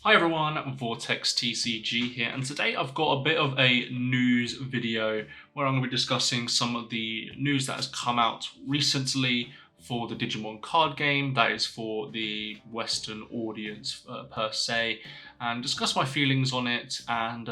Hi everyone, VortexTCG here, and today I've got a bit of a news video where I'm going to be discussing some of the news that has come out recently for the Digimon card game, that is for the Western audience per se, and discuss my feelings on it and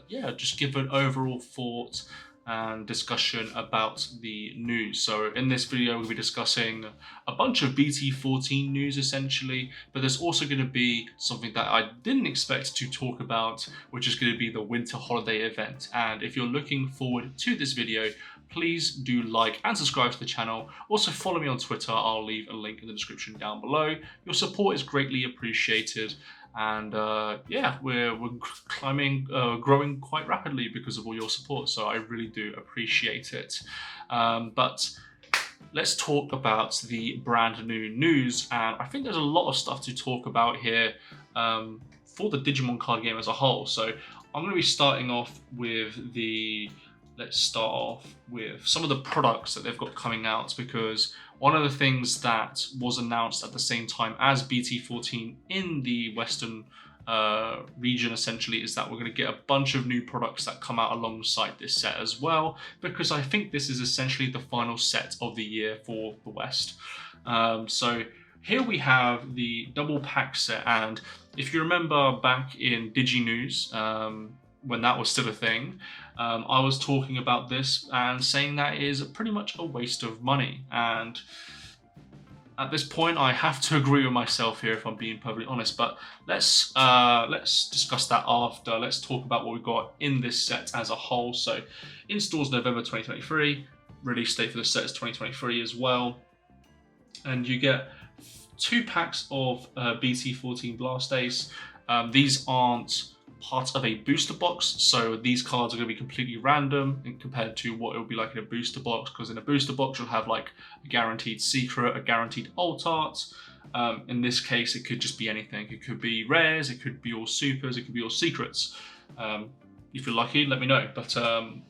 yeah, just give an overall thought and discussion about the news. So in this video we'll be discussing a bunch of BT14 news essentially, but there's also going to be something that I didn't expect to talk about, which is going to be the winter holiday event. And if you're looking forward to this video, please do like and subscribe to the channel. Also follow me on Twitter, I'll leave a link in the description down below. Your support is greatly appreciated. And yeah, we're growing quite rapidly because of all your support, so I really do appreciate it. But let's talk about the brand new news, and I think there's a lot of stuff to talk about here for the Digimon card game as a whole. So I'm going to be starting off with let's start off with some of the products that they've got coming out, because one of the things that was announced at the same time as BT14 in the Western region essentially is that we're going to get a bunch of new products that come out alongside this set as well, because I think this is essentially the final set of the year for the West. So here we have the double pack set, and if you remember back in Digi News, when that was still a thing, I was talking about this and saying that it is pretty much a waste of money. And at this point, I have to agree with myself here if I'm being perfectly honest. But let's discuss that after. Let's talk about what we've got in this set as a whole. So, in stores November 2023, release date for the set is 2023 as well, and you get 2 packs of BT14 Blast Ace. These aren't part of a booster box, so these cards are going to be completely random compared to what it would be like in a booster box, because in a booster box you'll have like a guaranteed secret, a guaranteed alt art. In this case it could just be anything. It could be rares, it could be all supers, it could be all secrets. If you're lucky, let me know. But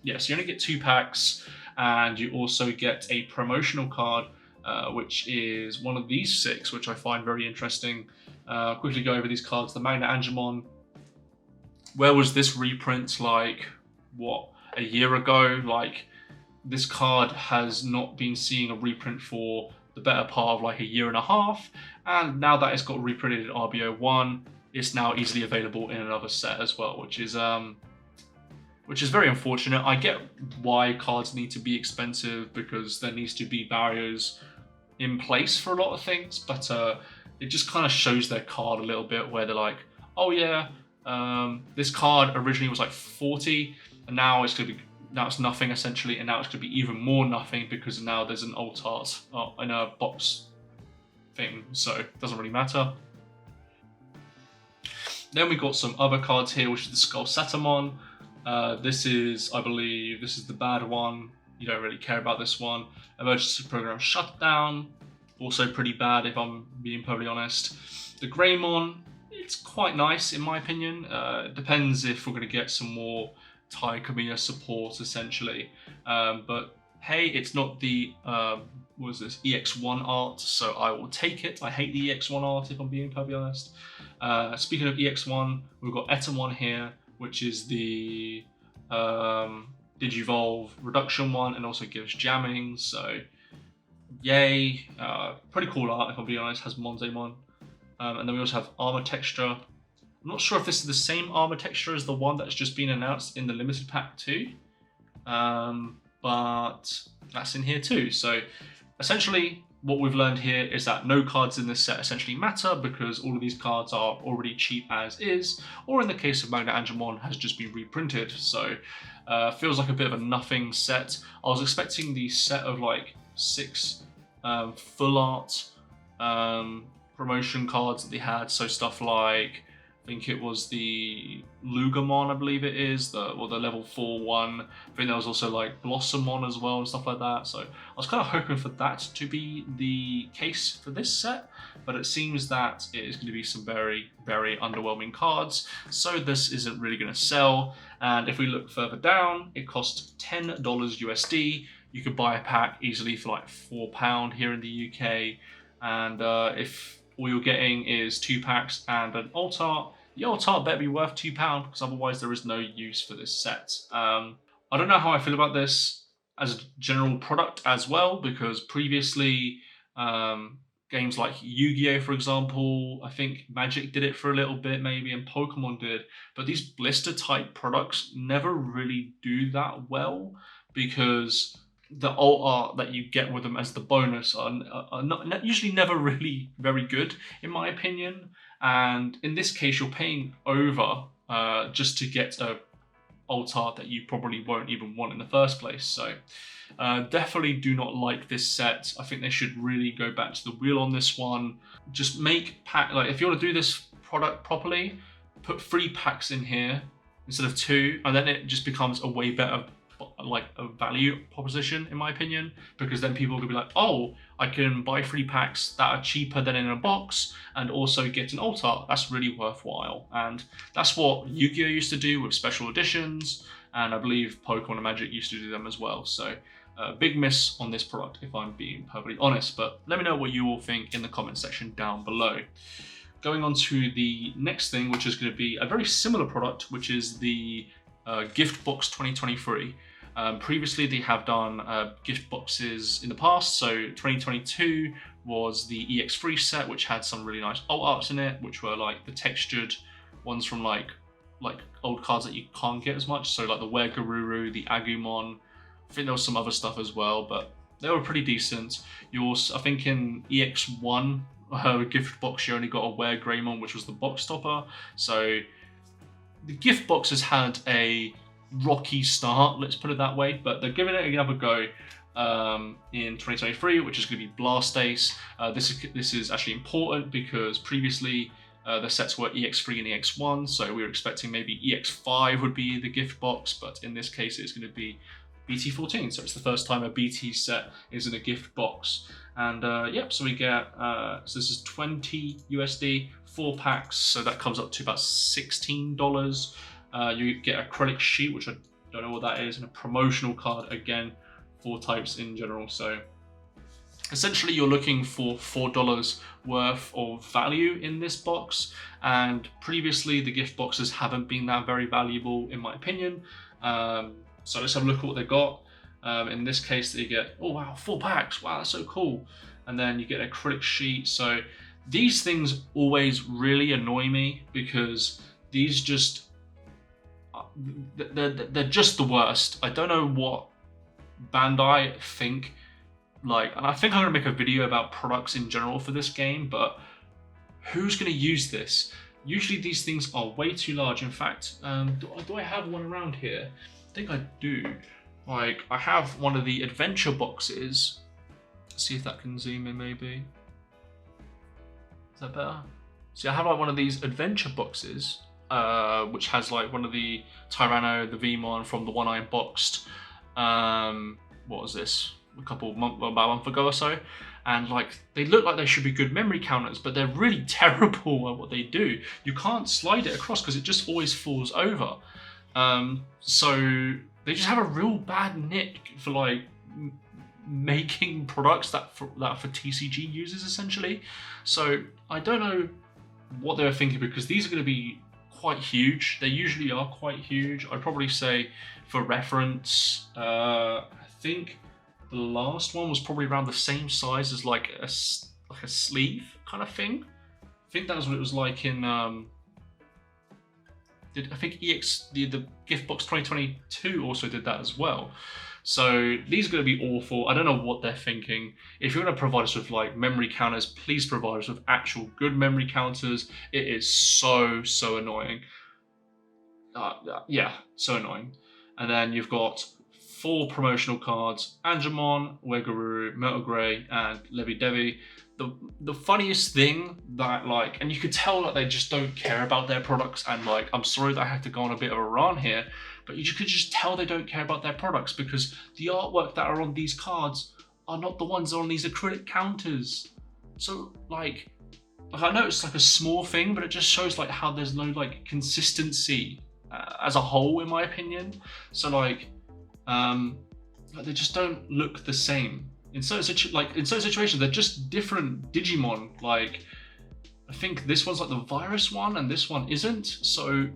yeah, so you only get 2 packs, and you also get a promotional card, which is one of these 6, which I find very interesting. Quickly go over these cards. The Magna Angemon. Where was this reprint like, what, a year ago? Like, this card has not been seeing a reprint for the better part of like a year and a half, and now that it's got reprinted in RBO1, it's now easily available in another set as well, which is very unfortunate. I get why cards need to be expensive, because there needs to be barriers in place for a lot of things, but it just kind of shows their card a little bit, where they're like, oh yeah, this card originally was like 40, and now it's nothing essentially, and now it's going to be even more nothing because now there's an alt art in a box thing, so it doesn't really matter. Then we got some other cards here, which is the Skull Satamon. This is, I believe, this is the bad one. You don't really care about this one. Emergency Program Shutdown, also pretty bad if I'm being perfectly honest. The Greymon, it's quite nice in my opinion. It depends if we're going to get some more Tai Kamiya support essentially. But hey, it's not the what is this, EX1 art, so I will take it. I hate the EX1 art if I'm being perfectly honest. Speaking of EX1, we've got Etamon here, which is the Digivolve reduction one, and also gives jamming, so yay. Pretty cool art if I'm being honest. Has Monzemon. And then we also have armor texture. I'm not sure if this is the same armor texture as the one that's just been announced in the limited pack too, but that's in here too. So essentially what we've learned here is that no cards in this set essentially matter, because all of these cards are already cheap as is, or in the case of Magna Angemon, has just been reprinted. So feels like a bit of a nothing set. I was expecting the set of like 6 full art promotion cards that they had, so stuff like, I think it was the Lugamon, I believe it is, the level 4 one. I think there was also like Blossomon as well and stuff like that, so I was kind of hoping for that to be the case for this set, but it seems that it is going to be some very, very underwhelming cards, so this isn't really going to sell. And if we look further down, it costs $10 USD. You could buy a pack easily for like £4 here in the UK, and if all you're getting is 2 packs and an alt art, the alt art better be worth £2 because otherwise there is no use for this set. I don't know how I feel about this as a general product as well, because previously games like Yu-Gi-Oh, for example, I think Magic did it for a little bit maybe, and Pokemon did, but these blister type products never really do that well, because the alt art that you get with them as the bonus are not, usually never really very good, in my opinion. And in this case, you're paying over just to get a alt art that you probably won't even want in the first place. So definitely do not like this set. I think they should really go back to the wheel on this one. Just make pack, like if you want to do this product properly, put 3 packs in here instead of 2, and then it just becomes a way better like a value proposition, in my opinion, because then people will be like, oh, I can buy 3 packs that are cheaper than in a box and also get an alt art. That's really worthwhile. And that's what Yu-Gi-Oh used to do with special editions, and I believe Pokemon and Magic used to do them as well. So big miss on this product, if I'm being perfectly honest, but let me know what you all think in the comment section down below. Going on to the next thing, which is going to be a very similar product, which is the Gift Box 2023. Previously, they have done gift boxes in the past. So 2022 was the EX3 set, which had some really nice alt arts in it, which were like the textured ones from like old cards that you can't get as much. So like the Wergaruru, the Agumon. I think there was some other stuff as well, but they were pretty decent. You also, I think in EX1 gift box, you only got a Wergreymon, which was the box topper. So the gift box has had a rocky start, let's put it that way, but they're giving it another go in 2023, which is going to be Blast Ace. This is actually important because previously the sets were EX3 and EX1, so we were expecting maybe EX5 would be the gift box, but in this case it's going to be BT14, so it's the first time a BT set is in a gift box. And yep, so we get, so this is 20 USD, 4 packs, so that comes up to about $16. You get Acrylic Sheet, which I don't know what that is, and a promotional card, again, 4 types in general. So essentially you're looking for $4 worth of value in this box, and previously the gift boxes haven't been that very valuable, in my opinion. So let's have a look at what they got. In this case, they get, oh wow, 4 packs, wow, that's so cool. And then you get an Acrylic Sheet. So these things always really annoy me because these just, they're just the worst. I don't know what Bandai think, like, and I think I'm gonna make a video about products in general for this game, but who's gonna use this? Usually these things are way too large. In fact, do I have one around here? I think I do. Like, I have one of the adventure boxes. Let's see if that can zoom in maybe. Is that better? See, I have like one of these adventure boxes, which has like one of the Tyranno, the Vmon from the one I unboxed. What was this? About a month ago or so. And like, they look like they should be good memory counters, but they're really terrible at what they do. You can't slide it across because it just always falls over. So they just have a real bad nick for like making products that for TCG users essentially. So I don't know what they were thinking, because these are going to be quite huge. They usually are quite huge. I'd probably say, for reference, I think the last one was probably around the same size as like a sleeve kind of thing. I think that was what it was like in I think the Gift Box 2022 also did that as well. So these are going to be awful. I don't know what they're thinking. If you're going to provide us with like memory counters, please provide us with actual good memory counters. It is so annoying. Yeah, so annoying. And then you've got 4 promotional cards: Angemon, Wergaruru, Metal Grey, and Levi Devi. The funniest thing that, like, and you could tell that they just don't care about their products, and like, I'm sorry that I had to go on a bit of a rant here, but you could just tell they don't care about their products, because the artwork that are on these cards are not the ones that are on these acrylic counters. So like I know it's like a small thing, but it just shows like how there's no like consistency as a whole, in my opinion. So like they just don't look the same. In certain situations, they're just different Digimon. Like, I think this one's like the virus one and this one isn't. So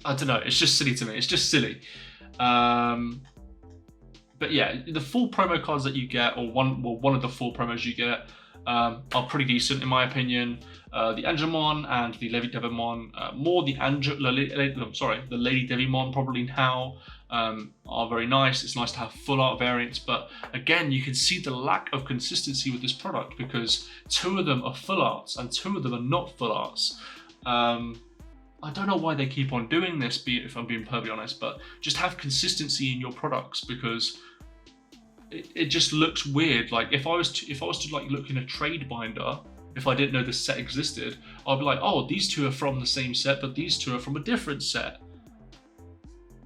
I don't know. It's just silly to me. It's just silly. But yeah, the full promo cards that you get, or one of the full promos you get, are pretty decent in my opinion. The Angemon and the Lady Devimon, more the Lady Devimon probably now, are very nice. It's nice to have full art variants, but again, you can see the lack of consistency with this product because 2 of them are full arts and 2 of them are not full arts. I don't know why they keep on doing this, if I'm being perfectly honest, but just have consistency in your products because it just looks weird. Like if I was to like look in a trade binder, if I didn't know this set existed, I'd be like, oh, these 2 are from the same set, but these 2 are from a different set.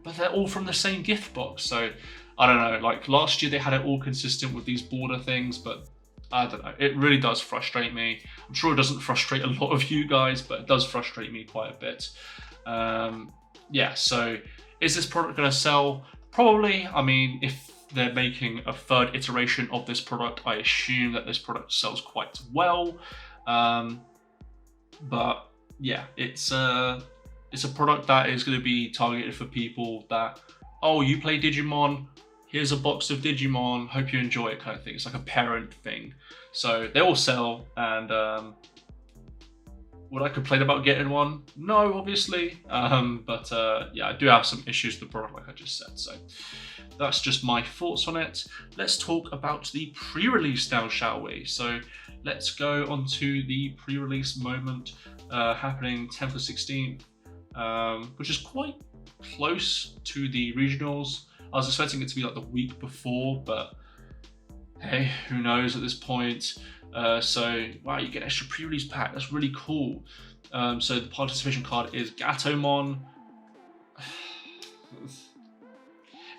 But they're all from the same gift box. So I don't know, like last year they had it all consistent with these border things, but I don't know, it really does frustrate me. I'm sure it doesn't frustrate a lot of you guys, but it does frustrate me quite a bit. Yeah, so is this product going to sell? Probably. I mean, if they're making a 3rd iteration of this product, I assume that this product sells quite well. But yeah, it's a product that is going to be targeted for people that, oh, you play Digimon, here's a box of Digimon, hope you enjoy it kind of thing. It's like a parent thing. So they all sell, and would I complain about getting one? No, obviously. But yeah, I do have some issues with the product, like I just said. So that's just my thoughts on it. Let's talk about the pre-release now, shall we? So let's go on to the pre-release moment happening 10th or 16th, which is quite close to the regionals. I was expecting it to be like the week before, but hey, who knows at this point. So wow, you get an extra pre-release pack. That's really cool. So the participation card is Gatomon.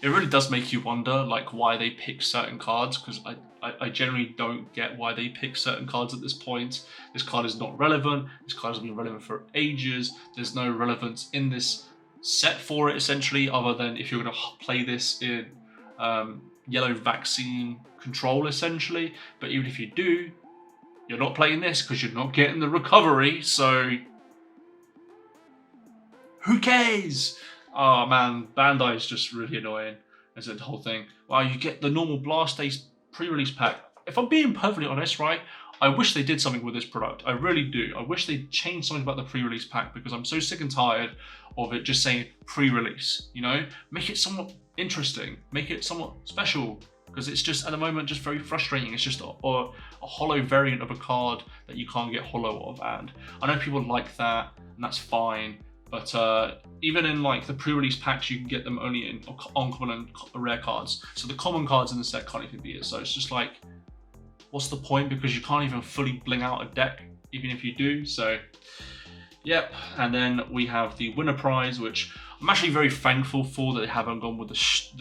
It really does make you wonder like why they pick certain cards, because I generally don't get why they pick certain cards at this point. This card is not relevant. This card has been relevant for ages. There's no relevance in this set for it essentially, other than if you're going to play this in yellow vaccine control essentially. But even if you do, you're not playing this because you're not getting the recovery, so who cares? Oh man, Bandai is just really annoying as the whole thing. Wow, you get the normal Blast Ace pre-release pack. If I'm being perfectly honest, right, I wish they did something with this product. I really do. I wish they changed something about the pre-release pack, because I'm so sick and tired of it just saying pre-release, you know? Make it somewhat interesting. Make it somewhat special, because it's just, at the moment, just very frustrating. It's just a hollow variant of a card that you can't get hollow of, and I know people like that, and that's fine. But even in like the pre-release packs, you can get them only in uncommon and rare cards. So the common cards in the set can't even be it. So it's just like, what's the point? Because you can't even fully bling out a deck, even if you do. So, yep. And then we have the winner prize, which I'm actually very thankful for that they haven't gone with the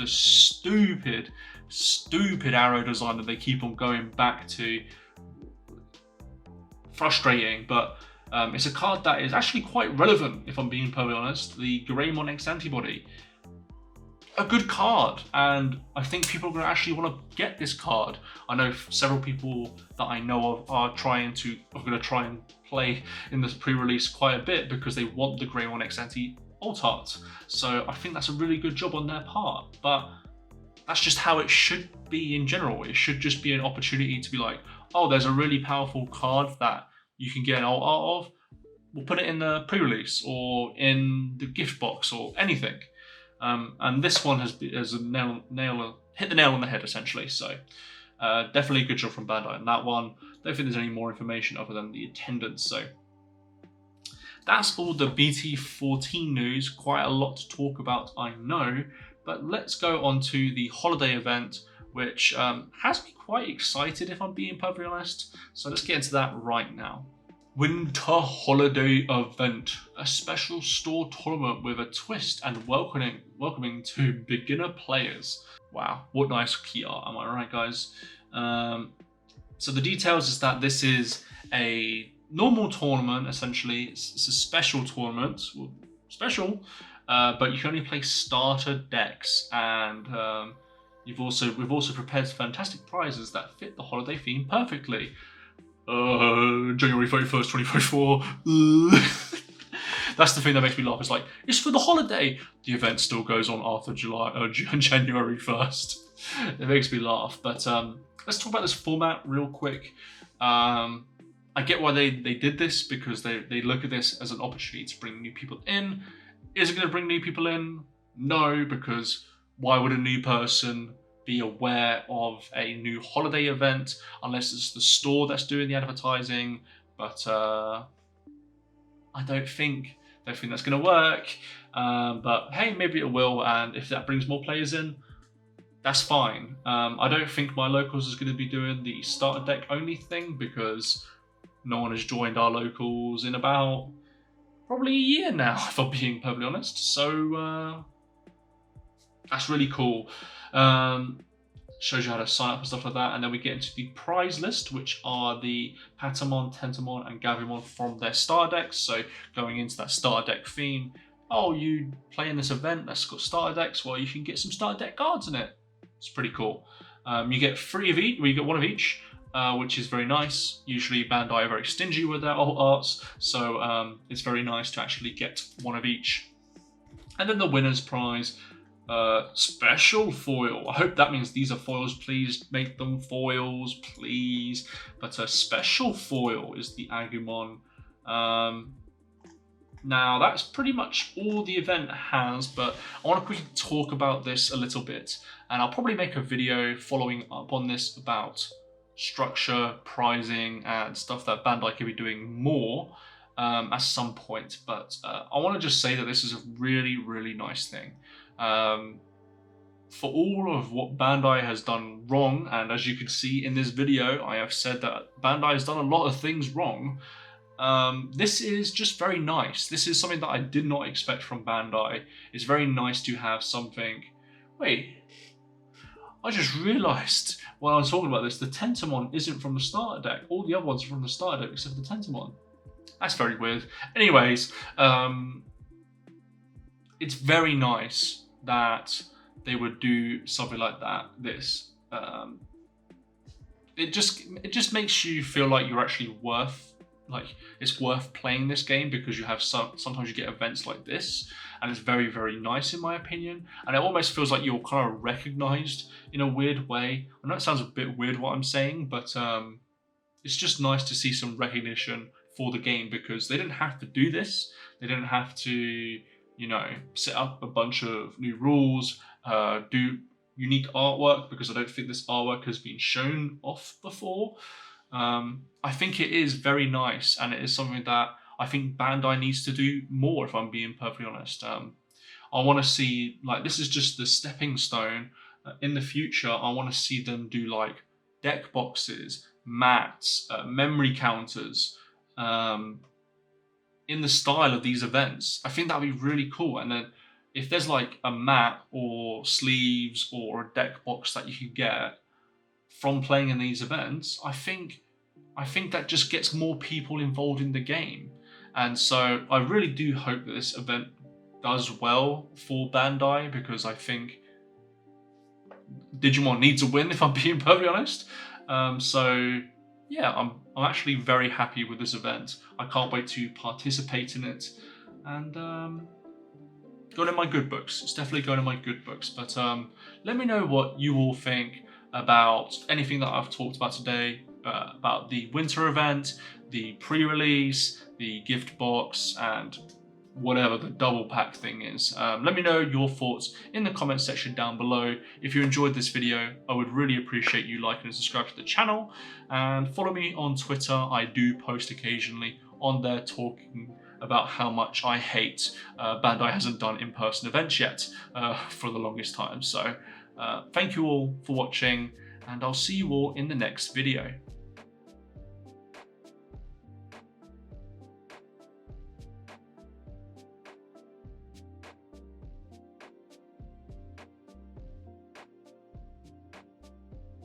stupid arrow design that they keep on going back to. Frustrating, but it's a card that is actually quite relevant, if I'm being perfectly honest. The Greymon X Antibody. A good card, and I think people are going to actually want to get this card. I know several people that I know of are going to try and play in this pre-release quite a bit because they want the Greymon X Anti alt art. So I think that's a really good job on their part, but that's just how it should be in general. It should just be an opportunity to be like, oh, there's a really powerful card that you can get an alt art of. We'll put it in the pre-release or in the gift box or anything. And this one has hit the nail on the head essentially. So definitely a good job from Bandai on that one. Don't think there's any more information other than the attendance. So that's all the BT14 news. Quite a lot to talk about, I know. But let's go on to the holiday event, which has me quite excited, if I'm being perfectly honest. So let's get into that right now. Winter Holiday Event, a special store tournament with a twist and welcoming to beginner players. Wow, what nice key art, am I right, guys? So the details is that this is a normal tournament, essentially. It's a special tournament, but you can only play starter decks, and we've also prepared fantastic prizes that fit the holiday theme perfectly. January 31st, 2024. That's the thing that makes me laugh. It's like, it's for the holiday. The event still goes on after January 1st. It makes me laugh. But let's talk about this format real quick. I get why they did this, because they look at this as an opportunity to bring new people in. Is it going to bring new people in? No, because why would a new person be aware of a new holiday event unless it's the store that's doing the advertising? But I don't think that's going to work. But hey, maybe it will, and if that brings more players in, that's fine. I don't think my locals is going to be doing the starter deck only thing, because no one has joined our locals in about probably a year now, if I'm being perfectly honest. So that's really cool. Shows you how to sign up and stuff like that. And then we get into the prize list, which are the Patamon, Tentamon, and Gavimon from their starter decks. So going into that starter deck theme, oh, you play in this event that's got starter decks, well, you can get some starter deck cards in it. It's pretty cool. You get 3 of each, well, you get 1 of each, which is very nice. Usually Bandai are very stingy with their old arts, so it's very nice to actually get 1 of each. And then the winner's prize, special foil. I hope that means these are foils. Please make them foils, please. But a special foil is the Agumon. Now that's pretty much all the event has, but I want to quickly talk about this a little bit, and I'll probably make a video following up on this about structure, pricing, and stuff that Bandai could be doing more at some point. But I want to just say that this is a really, really nice thing. For all of what Bandai has done wrong, and as you can see in this video, I have said that Bandai has done a lot of things wrong. This is just very nice. This is something that I did not expect from Bandai. It's very nice to have something. Wait, I just realised while I was talking about this, the Tentamon isn't from the starter deck. All the other ones are from the starter deck except for the Tentamon. That's very weird. Anyways, it's very nice that they would do something like that. It just makes you feel like you're actually it's worth playing this game, because you have sometimes you get events like this, and it's very, very nice in my opinion, and it almost feels like you're kind of recognized in a weird way. I know it sounds a bit weird what I'm saying, but it's just nice to see some recognition for the game, because they didn't have to do this. They didn't have to, you know, set up a bunch of new rules, do unique artwork, because I don't think this artwork has been shown off before. I think it is very nice, and it is something that I think Bandai needs to do more, if I'm being perfectly honest. I want to see, like, this is just the stepping stone. In the future, I want to see them do like deck boxes, mats, memory counters, in the style of these events. I think that'd be really cool. And then if there's like a mat or sleeves or a deck box that you can get from playing in these events, I think that just gets more people involved in the game. And so I really do hope that this event does well for Bandai, because I think Digimon needs a win, if I'm being perfectly honest. So yeah, I'm actually very happy with this event. I can't wait to participate in it, and going in my good books. It's definitely going in my good books. But let me know what you all think about anything that I've talked about today, about the winter event, the pre-release, the gift box, and whatever the double pack thing is. Let me know your thoughts in the comment section down below. If you enjoyed this video, I would really appreciate you liking and subscribing to the channel, and follow me on Twitter. I do post occasionally on there talking about how much I hate Bandai hasn't done in-person events yet for the longest time. So thank you all for watching, and I'll see you all in the next video.